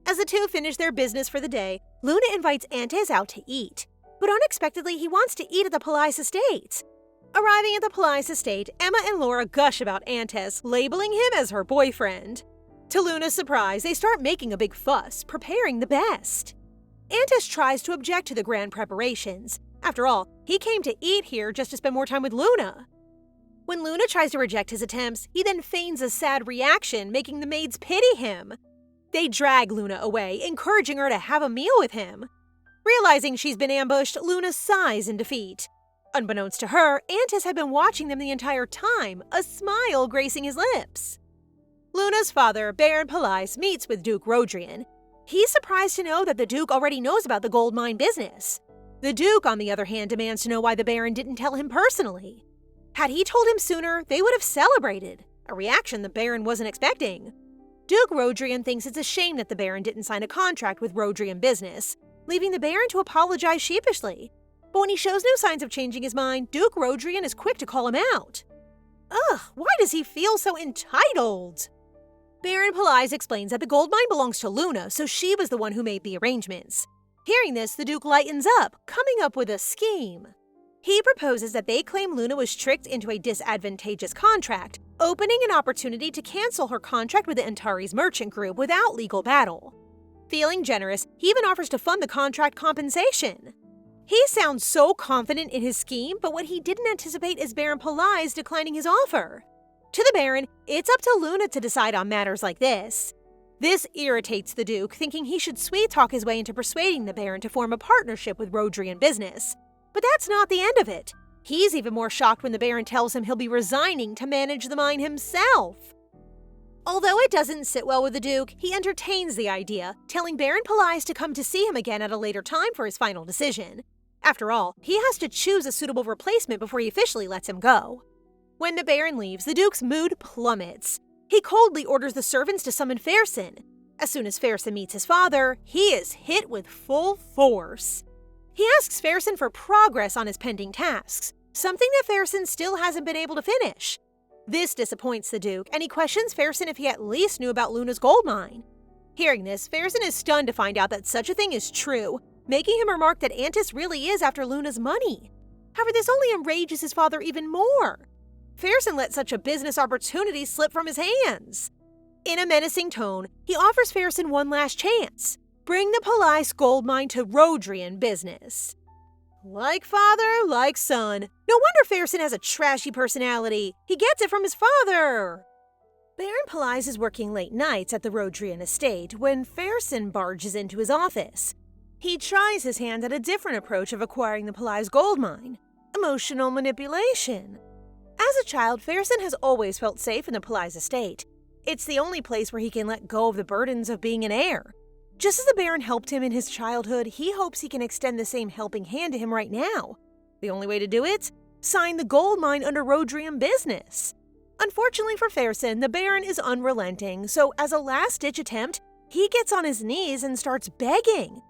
As the two finish their business for the day, Luna invites Antes out to eat. But unexpectedly, he wants to eat at the Palice estate. Arriving at the Palice estate, Emma and Laura gush about Antes, labeling him as her boyfriend. To Luna's surprise, they start making a big fuss, preparing the best. Antes tries to object to the grand preparations. After all, he came to eat here just to spend more time with Luna. When Luna tries to reject his attempts, he then feigns a sad reaction, making the maids pity him. They drag Luna away, encouraging her to have a meal with him. Realizing she's been ambushed, Luna sighs in defeat. Unbeknownst to her, Antes had been watching them the entire time, a smile gracing his lips. Luna's father, Baron Palice, meets with Duke Rodrian. He's surprised to know that the Duke already knows about the gold mine business. The Duke, on the other hand, demands to know why the Baron didn't tell him personally. Had he told him sooner, they would have celebrated, a reaction the Baron wasn't expecting. Duke Rodrian thinks it's a shame that the Baron didn't sign a contract with Rodrian Business, leaving the Baron to apologize sheepishly. But when he shows no signs of changing his mind, Duke Rodrian is quick to call him out. Ugh, why does he feel so entitled? Baron Palice explains that the gold mine belongs to Luna, so she was the one who made the arrangements. Hearing this, the Duke lightens up, coming up with a scheme. He proposes that they claim Luna was tricked into a disadvantageous contract, opening an opportunity to cancel her contract with the Antares Merchant Group without legal battle. Feeling generous, he even offers to fund the contract compensation. He sounds so confident in his scheme, but what he didn't anticipate is Baron Palice declining his offer. To the Baron, it's up to Luna to decide on matters like this. This irritates the Duke, thinking he should sweet-talk his way into persuading the Baron to form a partnership with Rodrian Business. But that's not the end of it. He's even more shocked when the Baron tells him he'll be resigning to manage the mine himself. Although it doesn't sit well with the Duke, he entertains the idea, telling Baron Palais to come to see him again at a later time for his final decision. After all, he has to choose a suitable replacement before he officially lets him go. When the Baron leaves, the Duke's mood plummets. He coldly orders the servants to summon Fersen. As soon as Fersen meets his father, he is hit with full force. He asks Fersen for progress on his pending tasks, something that Fersen still hasn't been able to finish. This disappoints the Duke, and he questions Fersen if he at least knew about Luna's gold mine. Hearing this, Fersen is stunned to find out that such a thing is true, making him remark that Antis really is after Luna's money. However, this only enrages his father even more. Fersen let such a business opportunity slip from his hands. In a menacing tone, he offers Fersen one last chance. Bring the Palais gold mine to Rodrian business. Like father, like son. No wonder Fersen has a trashy personality. He gets it from his father. Baron Palais is working late nights at the Rodrian estate when Fersen barges into his office. He tries his hand at a different approach of acquiring the Palais gold mine: emotional manipulation. As a child, Fersen has always felt safe in the Palais estate. It's the only place where he can let go of the burdens of being an heir. Just as the Baron helped him in his childhood, he hopes he can extend the same helping hand to him right now. The only way to do it? Sign the gold mine under Rodrian business. Unfortunately for Fersen, the Baron is unrelenting, so as a last-ditch attempt, he gets on his knees and starts begging.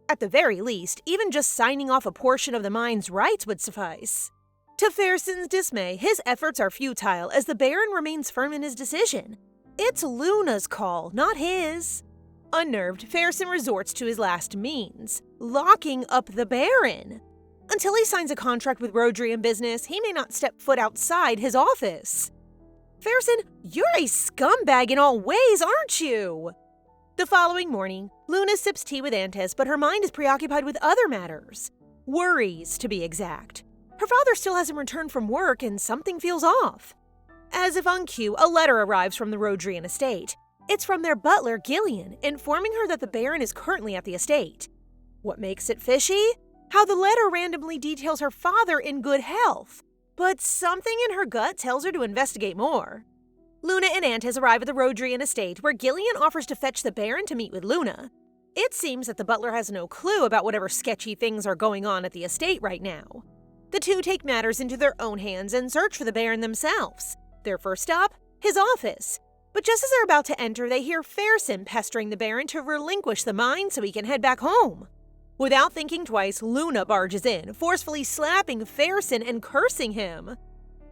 At the very least, even just signing off a portion of the mine's rights would suffice. To Fersen's dismay, his efforts are futile as the Baron remains firm in his decision. It's Luna's call, not his. Unnerved, Fersen resorts to his last means: locking up the Baron. Until he signs a contract with Rodrian business, he may not step foot outside his office. Fersen, you're a scumbag in all ways, aren't you? The following morning, Luna sips tea with Antis, but her mind is preoccupied with other matters. Worries, to be exact. Her father still hasn't returned from work, and something feels off. As if on cue, a letter arrives from the Rodrian estate. It's from their butler, Gillian, informing her that the Baron is currently at the estate. What makes it fishy? How the letter randomly details her father in good health. But something in her gut tells her to investigate more. Luna and Antis arrive at the Rodrian estate, where Gillian offers to fetch the Baron to meet with Luna. It seems that the butler has no clue about whatever sketchy things are going on at the estate right now. The two take matters into their own hands and search for the Baron themselves. Their first stop? His office. But just as they're about to enter, they hear Fersen pestering the Baron to relinquish the mine so he can head back home. Without thinking twice, Luna barges in, forcefully slapping Fersen and cursing him.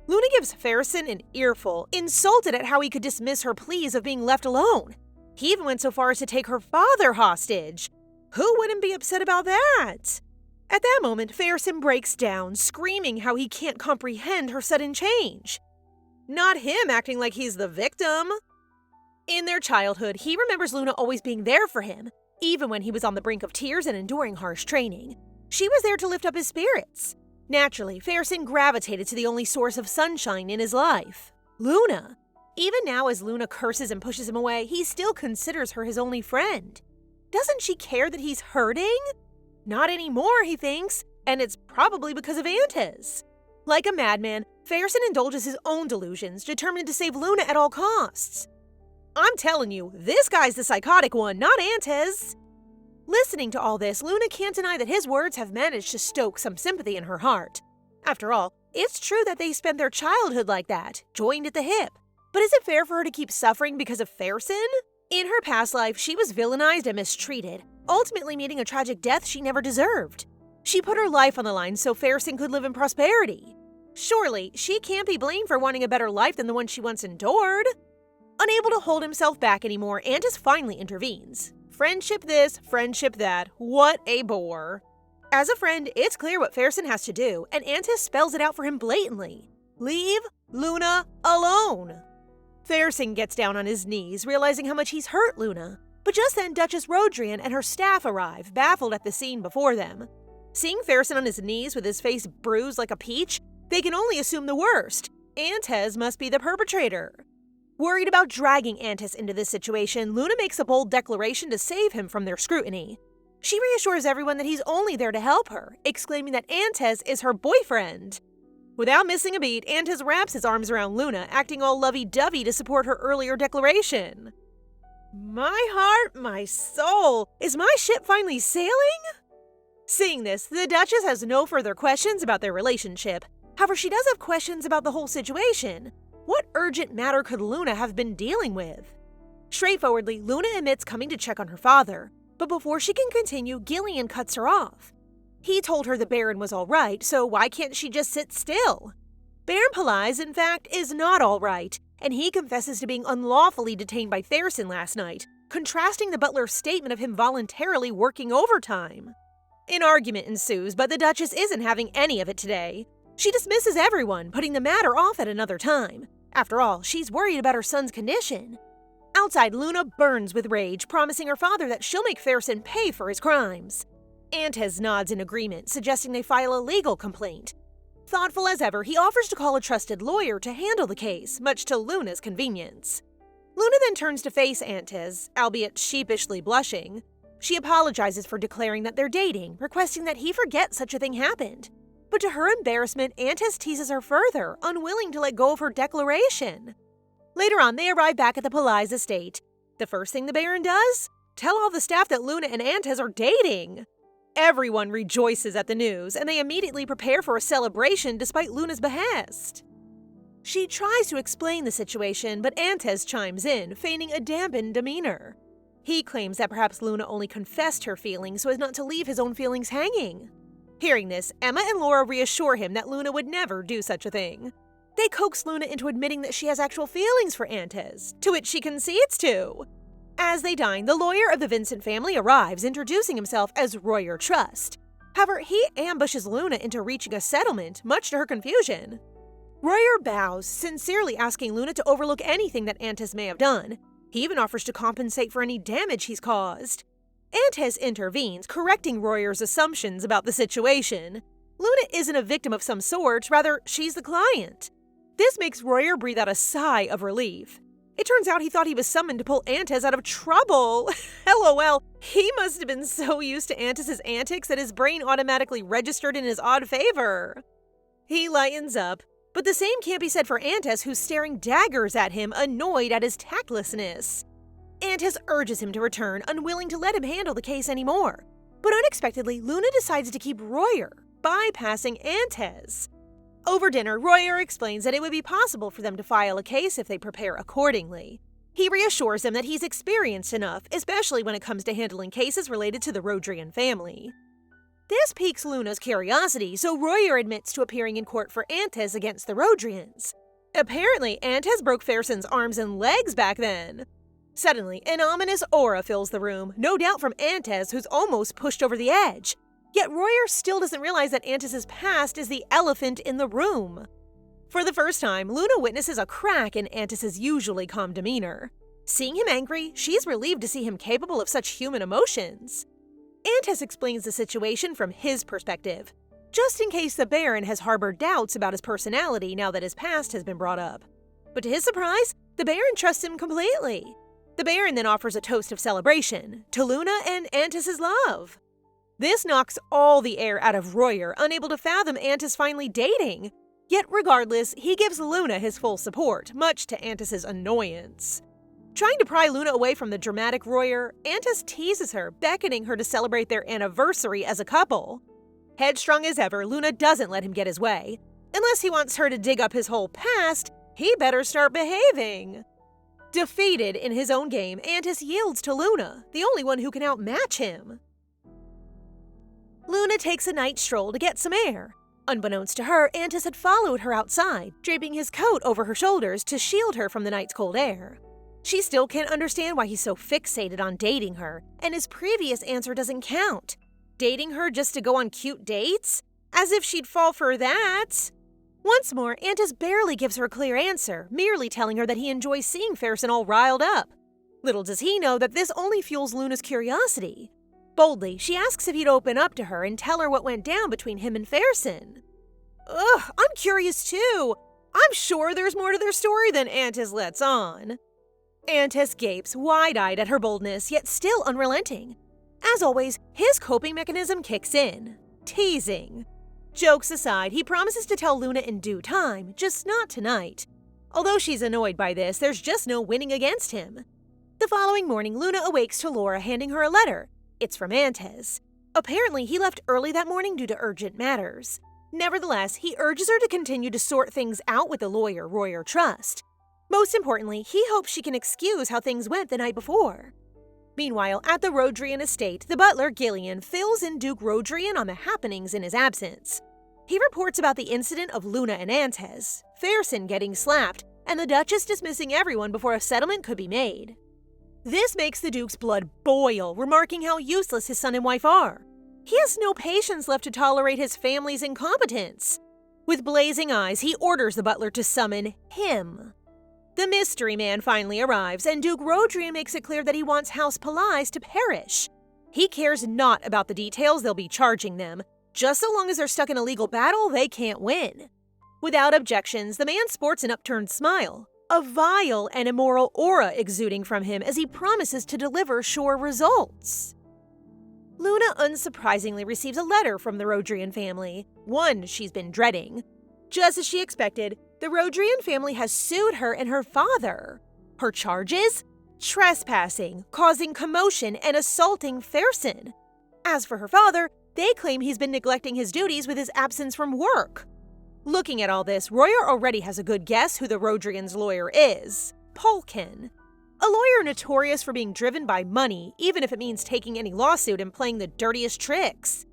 Luna gives Fersen an earful, insulted at how he could dismiss her pleas of being left alone. He even went so far as to take her father hostage. Who wouldn't be upset about that? At that moment, Fersen breaks down, screaming how he can't comprehend her sudden change. Not him acting like he's the victim. In their childhood, he remembers Luna always being there for him, even when he was on the brink of tears and enduring harsh training. She was there to lift up his spirits. Naturally, Fersen gravitated to the only source of sunshine in his life, Luna. Even now, as Luna curses and pushes him away, he still considers her his only friend. Doesn't she care that he's hurting? Not anymore, he thinks, and it's probably because of Antis. Like a madman, Fersen indulges his own delusions, determined to save Luna at all costs. I'm telling you, this guy's the psychotic one, not Antis. Listening to all this, Luna can't deny that his words have managed to stoke some sympathy in her heart. After all, it's true that they spent their childhood like that, joined at the hip. But is it fair for her to keep suffering because of Fersen? In her past life, she was villainized and mistreated, ultimately meeting a tragic death she never deserved. She put her life on the line so Fersen could live in prosperity. Surely, she can't be blamed for wanting a better life than the one she once endured. Unable to hold himself back anymore, Antis finally intervenes. Friendship this, friendship that, what a bore. As a friend, it's clear what Fersen has to do, and Antis spells it out for him blatantly. Leave Luna alone. Fersen gets down on his knees, realizing how much he's hurt Luna. But just then, Duchess Rodrian and her staff arrive, baffled at the scene before them. Seeing Fersen on his knees with his face bruised like a peach, they can only assume the worst. Antis must be the perpetrator. Worried about dragging Antis into this situation, Luna makes a bold declaration to save him from their scrutiny. She reassures everyone that he's only there to help her, exclaiming that Antis is her boyfriend. Without missing a beat, Antes wraps his arms around Luna, acting all lovey-dovey to support her earlier declaration. My heart, my soul, is my ship finally sailing? Seeing this, the Duchess has no further questions about their relationship. However, she does have questions about the whole situation. What urgent matter could Luna have been dealing with? Straightforwardly, Luna admits coming to check on her father, but before she can continue, Gillian cuts her off. He told her the Baron was all right, so why can't she just sit still? Baron Pelias, in fact, is not all right, and he confesses to being unlawfully detained by Fersen last night, contrasting the butler's statement of him voluntarily working overtime. An argument ensues, but the Duchess isn't having any of it today. She dismisses everyone, putting the matter off at another time. After all, she's worried about her son's condition. Outside, Luna burns with rage, promising her father that she'll make Fersen pay for his crimes. Antes nods in agreement, suggesting they file a legal complaint. Thoughtful as ever, he offers to call a trusted lawyer to handle the case, much to Luna's convenience. Luna then turns to face Antes, albeit sheepishly blushing. She apologizes for declaring that they're dating, requesting that he forget such a thing happened. But to her embarrassment, Antes teases her further, unwilling to let go of her declaration. Later on, they arrive back at the Pelias estate. The first thing the Baron does? Tell all the staff that Luna and Antes are dating. Everyone rejoices at the news, and they immediately prepare for a celebration despite Luna's behest. She tries to explain the situation, but Antes chimes in, feigning a dampened demeanor. He claims that perhaps Luna only confessed her feelings so as not to leave his own feelings hanging. Hearing this, Emma and Laura reassure him that Luna would never do such a thing. They coax Luna into admitting that she has actual feelings for Antes, to which she concedes to. As they dine, the lawyer of the Vincent family arrives, introducing himself as Royer Trust. However, he ambushes Luna into reaching a settlement, much to her confusion. Royer bows, sincerely asking Luna to overlook anything that Antes may have done. He even offers to compensate for any damage he's caused. Antes intervenes, correcting Royer's assumptions about the situation. Luna isn't a victim of some sort, rather, she's the client. This makes Royer breathe out a sigh of relief. It turns out he thought he was summoned to pull Antes out of trouble. LOL, he must have been so used to Antes' antics that his brain automatically registered in his odd favor. He lightens up, but the same can't be said for Antes, who's staring daggers at him, annoyed at his tactlessness. Antes urges him to return, unwilling to let him handle the case anymore. But unexpectedly, Luna decides to keep Royer, bypassing Antes. Over dinner, Royer explains that it would be possible for them to file a case if they prepare accordingly. He reassures them that he's experienced enough, especially when it comes to handling cases related to the Rodrian family. This piques Luna's curiosity, so Royer admits to appearing in court for Antes against the Rodrians. Apparently, Antes broke Fersen's arms and legs back then. Suddenly, an ominous aura fills the room, no doubt from Antes, who's almost pushed over the edge. Yet Royer still doesn't realize that Antes' past is the elephant in the room. For the first time, Luna witnesses a crack in Antes' usually calm demeanor. Seeing him angry, she's relieved to see him capable of such human emotions. Antes explains the situation from his perspective, just in case the Baron has harbored doubts about his personality now that his past has been brought up. But to his surprise, the Baron trusts him completely. The Baron then offers a toast of celebration to Luna and Antes' love. This knocks all the air out of Royer, unable to fathom Antes finally dating. Yet regardless, he gives Luna his full support, much to Antes' annoyance. Trying to pry Luna away from the dramatic Royer, Antes teases her, beckoning her to celebrate their anniversary as a couple. Headstrong as ever, Luna doesn't let him get his way. Unless he wants her to dig up his whole past, he better start behaving. Defeated in his own game, Antes yields to Luna, the only one who can outmatch him. Luna takes a night stroll to get some air. Unbeknownst to her, Antes had followed her outside, draping his coat over her shoulders to shield her from the night's cold air. She still can't understand why he's so fixated on dating her, and his previous answer doesn't count. Dating her just to go on cute dates? As if she'd fall for that! Once more, Antes barely gives her a clear answer, merely telling her that he enjoys seeing Fersen all riled up. Little does he know that this only fuels Luna's curiosity. Boldly, she asks if he'd open up to her and tell her what went down between him and Fersen. Ugh, I'm curious too. I'm sure there's more to their story than Antes lets on. Antes gapes, wide-eyed at her boldness, yet still unrelenting. As always, his coping mechanism kicks in. Teasing. Jokes aside, he promises to tell Luna in due time, just not tonight. Although she's annoyed by this, there's just no winning against him. The following morning, Luna awakes to Laura handing her a letter. It's from Antes. Apparently, he left early that morning due to urgent matters. Nevertheless, he urges her to continue to sort things out with the lawyer Royer trusts. Most importantly, he hopes she can excuse how things went the night before. Meanwhile, at the Rodrian estate, the butler, Gillian, fills in Duke Rodrian on the happenings in his absence. He reports about the incident of Luna and Antes, Fersen getting slapped, and the Duchess dismissing everyone before a settlement could be made. This makes the Duke's blood boil, remarking how useless his son and wife are. He has no patience left to tolerate his family's incompetence. With blazing eyes, he orders the butler to summon him. The mystery man finally arrives, and Duke Rodrian makes it clear that he wants House Palais to perish. He cares not about the details they'll be charging them. Just so long as they're stuck in a legal battle, they can't win. Without objections, the man sports an upturned smile, a vile and immoral aura exuding from him as he promises to deliver sure results. Luna unsurprisingly receives a letter from the Rodrian family, one she's been dreading. Just as she expected, the Rodrian family has sued her and her father. Her charges? Trespassing, causing commotion, and assaulting Fersen. As for her father, they claim he's been neglecting his duties with his absence from work. Looking at all this, Royer already has a good guess who the Rodrian's lawyer is. Polkin. A lawyer notorious for being driven by money, even if it means taking any lawsuit and playing the dirtiest tricks.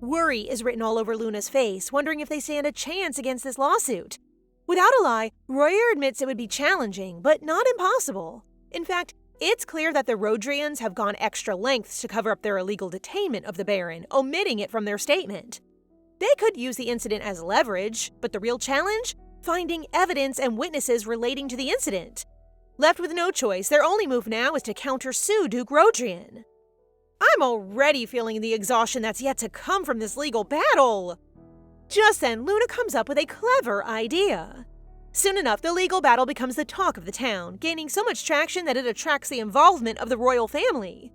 Worry is written all over Luna's face, wondering if they stand a chance against this lawsuit. Without a lie, Royer admits it would be challenging, but not impossible. In fact, it's clear that the Rodrians have gone extra lengths to cover up their illegal detainment of the Baron, omitting it from their statement. They could use the incident as leverage, but the real challenge? Finding evidence and witnesses relating to the incident. Left with no choice, their only move now is to countersue Duke Rodrian. I'm already feeling the exhaustion that's yet to come from this legal battle. Just then, Luna comes up with a clever idea. Soon enough, the legal battle becomes the talk of the town, gaining so much traction that it attracts the involvement of the royal family.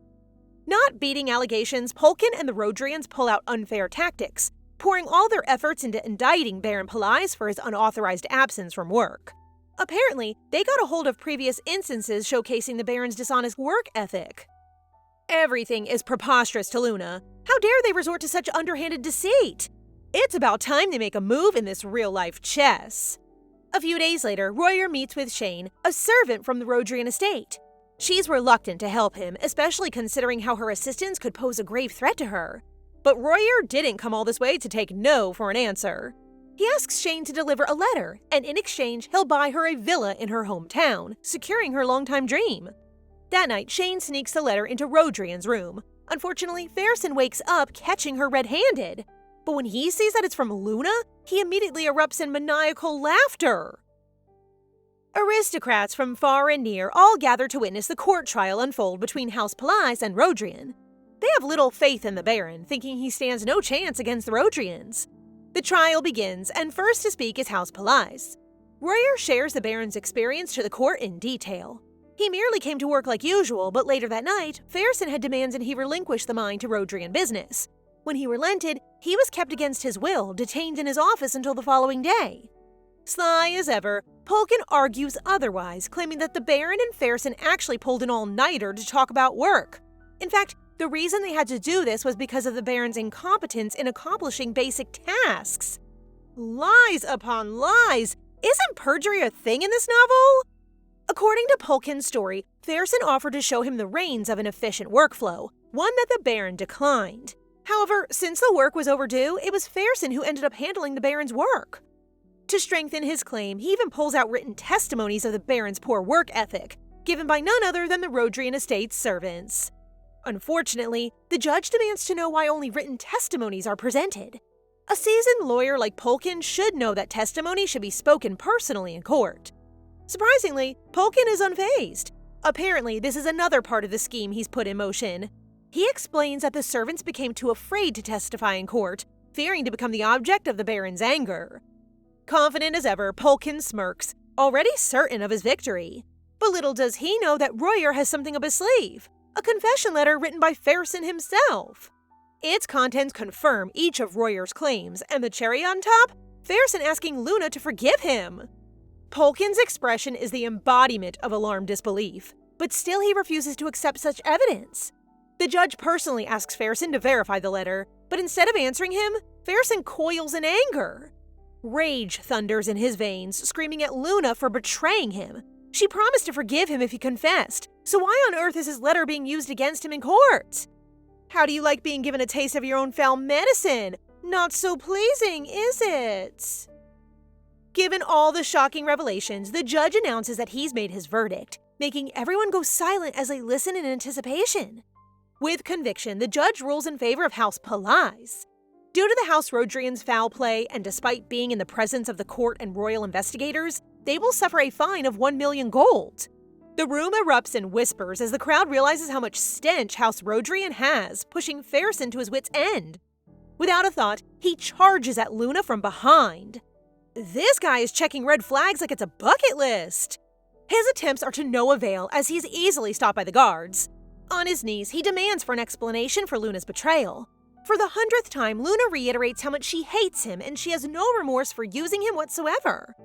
Not beating allegations, Polkin and the Rodrians pull out unfair tactics, pouring all their efforts into indicting Baron Palais for his unauthorized absence from work. Apparently, they got a hold of previous instances showcasing the Baron's dishonest work ethic. Everything is preposterous to Luna. How dare they resort to such underhanded deceit? It's about time they make a move in this real-life chess. A few days later, Royer meets with Shane, a servant from the Rodrian estate. She's reluctant to help him, especially considering how her assistance could pose a grave threat to her. But Royer didn't come all this way to take no for an answer. He asks Shane to deliver a letter, and in exchange, he'll buy her a villa in her hometown, securing her longtime dream. That night, Shane sneaks the letter into Rodrian's room. Unfortunately, Fersen wakes up, catching her red-handed. But when he sees that it's from Luna, he immediately erupts in maniacal laughter. Aristocrats from far and near all gather to witness the court trial unfold between House Palais and Rodrian. They have little faith in the Baron, thinking he stands no chance against the Rodrians. The trial begins, and first to speak is House Palais. Royer shares the Baron's experience to the court in detail. He merely came to work like usual, but later that night, Fersen had demands and he relinquished the mine to Rodrian business. When he relented, he was kept against his will, detained in his office until the following day. Sly as ever, Polkin argues otherwise, claiming that the Baron and Fersen actually pulled an all-nighter to talk about work. In fact, the reason they had to do this was because of the Baron's incompetence in accomplishing basic tasks. Lies upon lies! Isn't perjury a thing in this novel? According to Polkin's story, Fersen offered to show him the reins of an efficient workflow, one that the Baron declined. However, since the work was overdue, it was Fersen who ended up handling the Baron's work. To strengthen his claim, he even pulls out written testimonies of the Baron's poor work ethic, given by none other than the Rodrian estate's servants. Unfortunately, the judge demands to know why only written testimonies are presented. A seasoned lawyer like Polkin should know that testimony should be spoken personally in court. Surprisingly, Polkin is unfazed. Apparently, this is another part of the scheme he's put in motion. He explains that the servants became too afraid to testify in court, fearing to become the object of the Baron's anger. Confident as ever, Polkin smirks, already certain of his victory. But little does he know that Royer has something up his sleeve, a confession letter written by Fersen himself. Its contents confirm each of Royer's claims, and the cherry on top? Fersen asking Luna to forgive him. Polkin's expression is the embodiment of alarmed disbelief, but still he refuses to accept such evidence. The judge personally asks Fersen to verify the letter, but instead of answering him, Fersen coils in anger. Rage thunders in his veins, screaming at Luna for betraying him. She promised to forgive him if he confessed, so why on earth is his letter being used against him in court? How do you like being given a taste of your own foul medicine? Not so pleasing, is it? Given all the shocking revelations, the judge announces that he's made his verdict, making everyone go silent as they listen in anticipation. With conviction, the judge rules in favor of House Palais. Due to the House Rodrian's foul play, and despite being in the presence of the court and royal investigators, they will suffer a fine of 1 million gold. The room erupts in whispers as the crowd realizes how much stench House Rodrian has, pushing Fersen to his wit's end. Without a thought, he charges at Luna from behind. This guy is checking red flags like it's a bucket list. His attempts are to no avail as he is easily stopped by the guards. On his knees, he demands for an explanation for Luna's betrayal. For the 100th time, Luna reiterates how much she hates him and she has no remorse for using him whatsoever.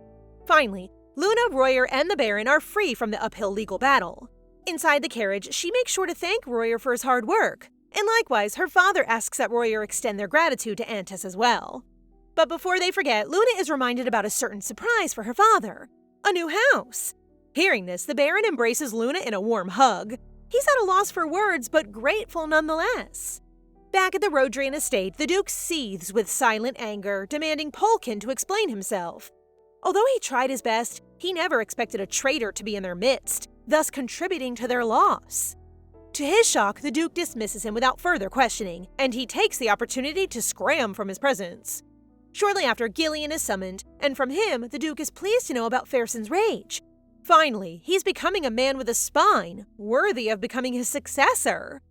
Finally, Luna, Royer, and the Baron are free from the uphill legal battle. Inside the carriage, she makes sure to thank Royer for his hard work, and likewise, her father asks that Royer extend their gratitude to Antis as well. But before they forget, Luna is reminded about a certain surprise for her father: a new house. Hearing this, the Baron embraces Luna in a warm hug. He's at a loss for words, but grateful nonetheless. Back at the Rodrian estate, the Duke seethes with silent anger, demanding Polkin to explain himself. Although he tried his best, he never expected a traitor to be in their midst, thus contributing to their loss. To his shock, the Duke dismisses him without further questioning, and he takes the opportunity to scram from his presence. Shortly after, Gillian is summoned, and from him, the Duke is pleased to know about Fersen's rage. Finally, he's becoming a man with a spine, worthy of becoming his successor.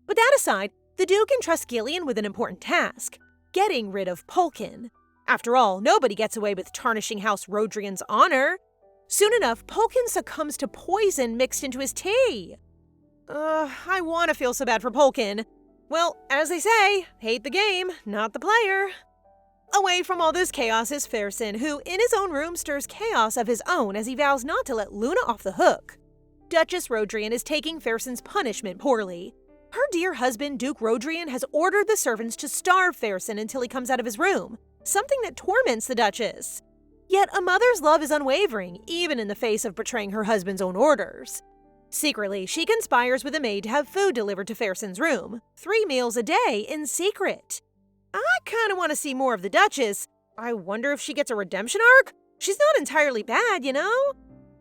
But that aside, the Duke entrusts Gillian with an important task: getting rid of Polkin. After all, nobody gets away with tarnishing House Rodrian's honor. Soon enough, Polkin succumbs to poison mixed into his tea. I want to feel so bad for Polkin. Well, as they say, hate the game, not the player. Away from all this chaos is Fersen, who in his own room stirs chaos of his own as he vows not to let Luna off the hook. Duchess Rodrian is taking Fersen's punishment poorly. Her dear husband, Duke Rodrian, has ordered the servants to starve Fersen until he comes out of his room, something that torments the Duchess. Yet a mother's love is unwavering, even in the face of betraying her husband's own orders. Secretly, she conspires with a maid to have food delivered to Fersen's room, 3 meals a day in secret. I kinda want to see more of the Duchess. I wonder if she gets a redemption arc? She's not entirely bad, you know?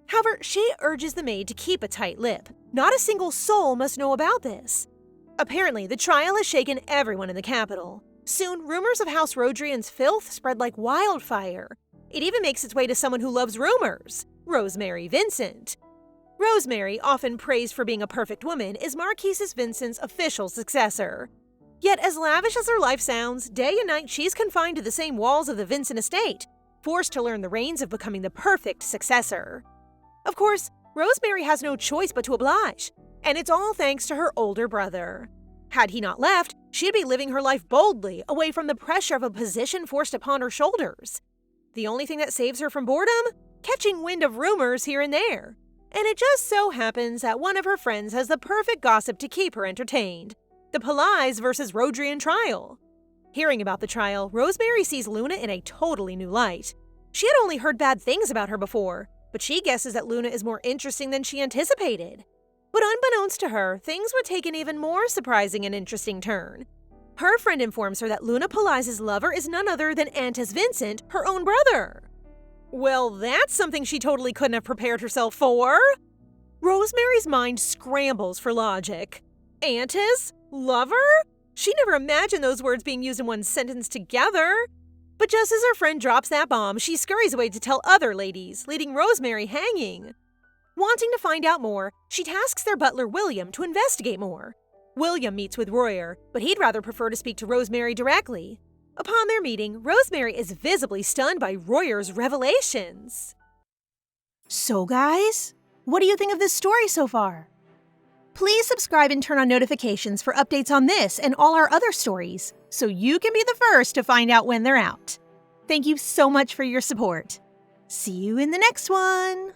However, she urges the maid to keep a tight lip. Not a single soul must know about this. Apparently, the trial has shaken everyone in the capital. Soon, rumors of House Rodrian's filth spread like wildfire. It even makes its way to someone who loves rumors: Rosemary Vincent. Rosemary, often praised for being a perfect woman, is Marquises Vincent's official successor. Yet as lavish as her life sounds, day and night she's confined to the same walls of the Vincent estate, forced to learn the reins of becoming the perfect successor. Of course, Rosemary has no choice but to oblige, and it's all thanks to her older brother. Had he not left, she'd be living her life boldly, away from the pressure of a position forced upon her shoulders. The only thing that saves her from boredom? Catching wind of rumors here and there. And it just so happens that one of her friends has the perfect gossip to keep her entertained: the Palais versus Rodrian trial. Hearing about the trial, Rosemary sees Luna in a totally new light. She had only heard bad things about her before, but she guesses that Luna is more interesting than she anticipated. But unbeknownst to her, things would take an even more surprising and interesting turn. Her friend informs her that Luna Palais' lover is none other than Antis Vincent, her own brother. Well, that's something she totally couldn't have prepared herself for. Rosemary's mind scrambles for logic. Antis? Lover? She never imagined those words being used in one sentence together. But just as her friend drops that bomb, she scurries away to tell other ladies, leaving Rosemary hanging. Wanting to find out more, she tasks their butler William to investigate more. William meets with Royer, but he'd rather prefer to speak to Rosemary directly. Upon their meeting, Rosemary is visibly stunned by Royer's revelations. So guys, what do you think of this story so far? Please subscribe and turn on notifications for updates on this and all our other stories, so you can be the first to find out when they're out. Thank you so much for your support. See you in the next one!